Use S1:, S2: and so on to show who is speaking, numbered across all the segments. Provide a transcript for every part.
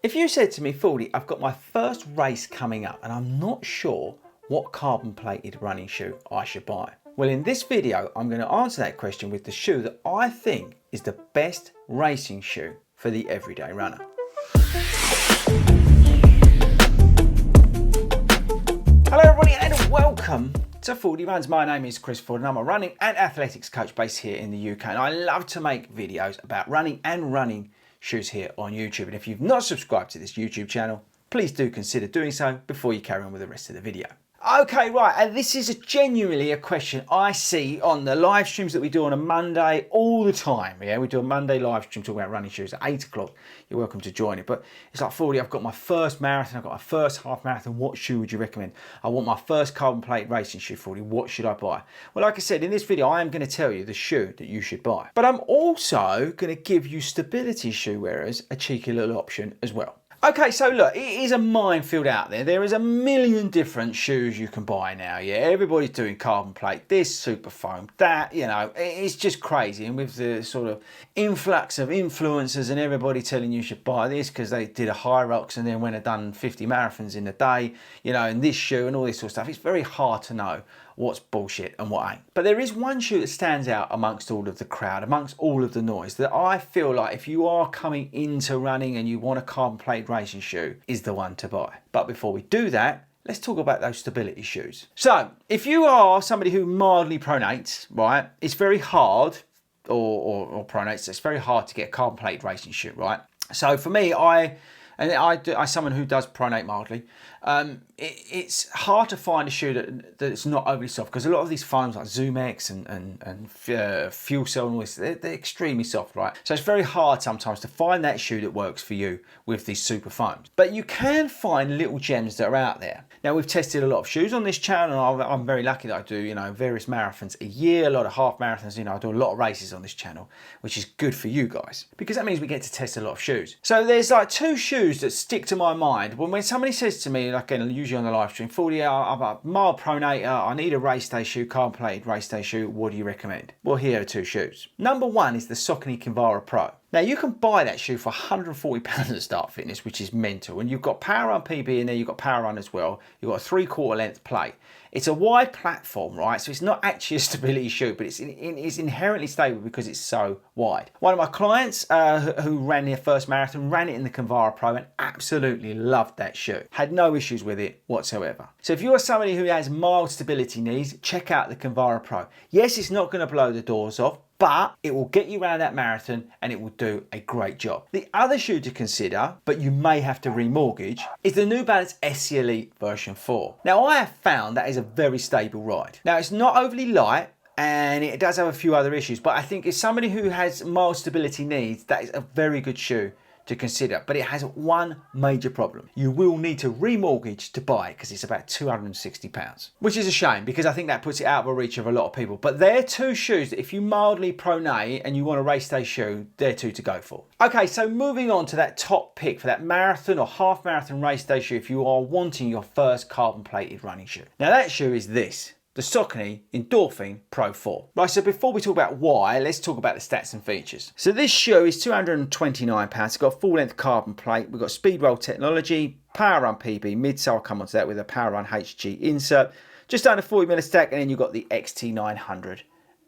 S1: If you said to me, Fordy, I've got my first race coming up and I'm not sure what carbon plated running shoe I should buy. Well, in this video, I'm going to answer that question with the shoe that I think is the best racing shoe for the everyday runner. Hello everybody and welcome to FORDY Runs. My name is Chris Ford and I'm a running and athletics coach based here in the UK, and I love to make videos about running and running shoes here on YouTube. And if you've not subscribed to this YouTube channel, please do consider doing so before you carry on with the rest of the video. Okay, right, and this is genuinely a question I see on the live streams that we do on a Monday all the time. Yeah, we do a Monday live stream talking about running shoes at 8 o'clock. You're welcome to join it. But it's like, Fordy, I've got my first marathon, I've got my first half marathon. What shoe would you recommend? I want my first carbon plate racing shoe, Fordy. What should I buy? Well, like I said, in this video, I am going to tell you the shoe that you should buy. But I'm also going to give you stability shoe wearers a cheeky little option as well. Okay, so look, it is a minefield out there. There is a million different shoes you can buy now, yeah? Everybody's doing carbon plate, this, super foam, that, you know, it's just crazy. And with the sort of influx of influencers and everybody telling you should buy this because they did a Hyrox and then went and done 50 marathons in a day, you know, and this shoe and all this sort of stuff, it's very hard to know what's bullshit and what ain't. But there is one shoe that stands out amongst all of the crowd, amongst all of the noise, that I feel like if you are coming into running and you want a carbon plate racing shoe, is the one to buy. But before we do that, let's talk about those stability shoes. So if you are somebody who mildly pronates, right, it's very hard, or pronates, it's very hard to get a carbon plate racing shoe, right? So for me, I'm someone who does pronate mildly. It's hard to find a shoe that's not overly soft, because a lot of these foams like Zoom X and Fuel Cell and all this, they're extremely soft, right? So it's very hard sometimes to find that shoe that works for you with these super foams. But you can find little gems that are out there. Now, we've tested a lot of shoes on this channel, and I'm very lucky that I do, you know, various marathons a year, a lot of half marathons, you know, I do a lot of races on this channel, which is good for you guys, because that means we get to test a lot of shoes. So there's like two shoes that stick to my mind when somebody says to me, like usually on the live stream, Fordy, I'm a mild pronator, I need a race day shoe, carbon plated race day shoe, what do you recommend? Well, here are two shoes. Number one is the Saucony Kara Pro. Now, you can buy that shoe for £140 at Start Fitness, which is mental. And you've got Power Run PB in there, you've got Power Run as well. You've got a 3/4 length plate. It's a wide platform, right? So it's not actually a stability shoe, but it's inherently stable because it's so wide. One of my clients who ran their first marathon ran it in the Kara Pro and absolutely loved that shoe. Had no issues with it whatsoever. So if you're somebody who has mild stability needs, check out the Kara Pro. Yes, it's not going to blow the doors off, but it will get you around that marathon and it will do a great job. The other shoe to consider, but you may have to remortgage, is the New Balance SC Elite version 4. Now, I have found that is a very stable ride. Now, it's not overly light, and it does have a few other issues, but I think as somebody who has mild stability needs, that is a very good shoe to consider. But it has one major problem. You will need to remortgage to buy it because it's about £260, which is a shame because I think that puts it out of the reach of a lot of people. But they're two shoes that if you mildly pronate and you want a race day shoe, they're two to go for. Okay, so moving on to that top pick for that marathon or half marathon race day shoe if you are wanting your first carbon plated running shoe. Now that shoe is this, the Saucony Indorphine Pro 4. Right, so before we talk about why, let's talk about the stats and features. So this shoe is £229. It's got a full-length carbon plate. We've got speed roll technology, Power Run PB midsole. I'll come onto that with a Power Run HG insert. Just under 40mm stack, and then you've got the XT900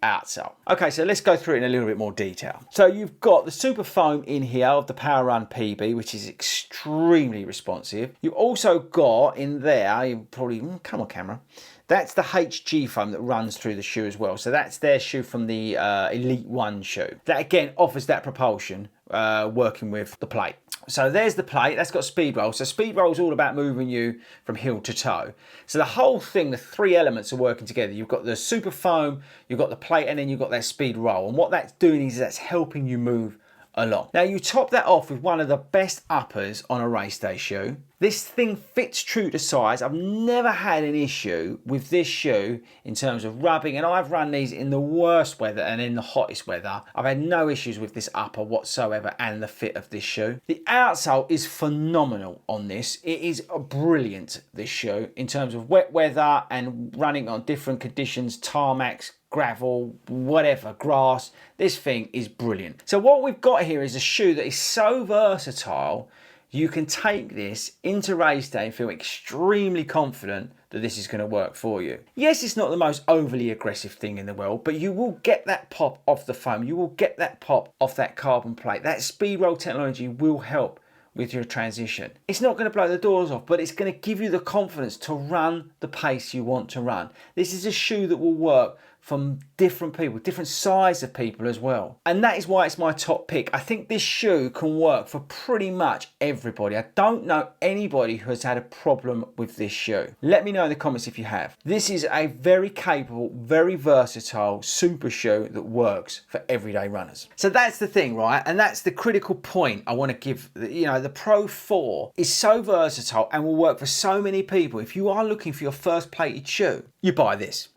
S1: outsole. Okay, so let's go through it in a little bit more detail. So you've got the super foam in here of the Power Run PB, which is extremely responsive. You've also got in there, you probably, come on camera, that's the HG foam that runs through the shoe as well. So that's their shoe from the Elite 1 shoe. That again offers that propulsion working with the plate. So there's the plate, that's got speed roll. So speed roll is all about moving you from heel to toe. So the whole thing, the three elements are working together. You've got the super foam, you've got the plate, and then you've got that speed roll. And what that's doing is that's helping you move along. Now you top that off with one of the best uppers on a race day shoe. This thing fits true to size. I've never had an issue with this shoe in terms of rubbing, and I've run these in the worst weather and in the hottest weather. I've had no issues with this upper whatsoever and the fit of this shoe. The outsole is phenomenal on this. It is brilliant, this shoe, in terms of wet weather and running on different conditions, tarmacs, gravel, whatever, grass. This thing is brilliant. So what we've got here is a shoe that is so versatile. you can take this into race day and feel extremely confident that this is going to work for you. Yes, it's not the most overly aggressive thing in the world, but you will get that pop off the foam. You will get that pop off that carbon plate. That speed roll technology will help with your transition. It's not going to blow the doors off, but it's going to give you the confidence to run the pace you want to run. This is a shoe that will work from different people, different size of people as well. And that is why it's my top pick. I think this shoe can work for pretty much everybody. I don't know anybody who has had a problem with this shoe. Let me know in the comments if you have. This is a very capable, very versatile super shoe that works for everyday runners. So that's the thing, right? And that's the critical point I want to give. You know, the Pro 4 is so versatile and will work for so many people. If you are looking for your first plated shoe, you buy this.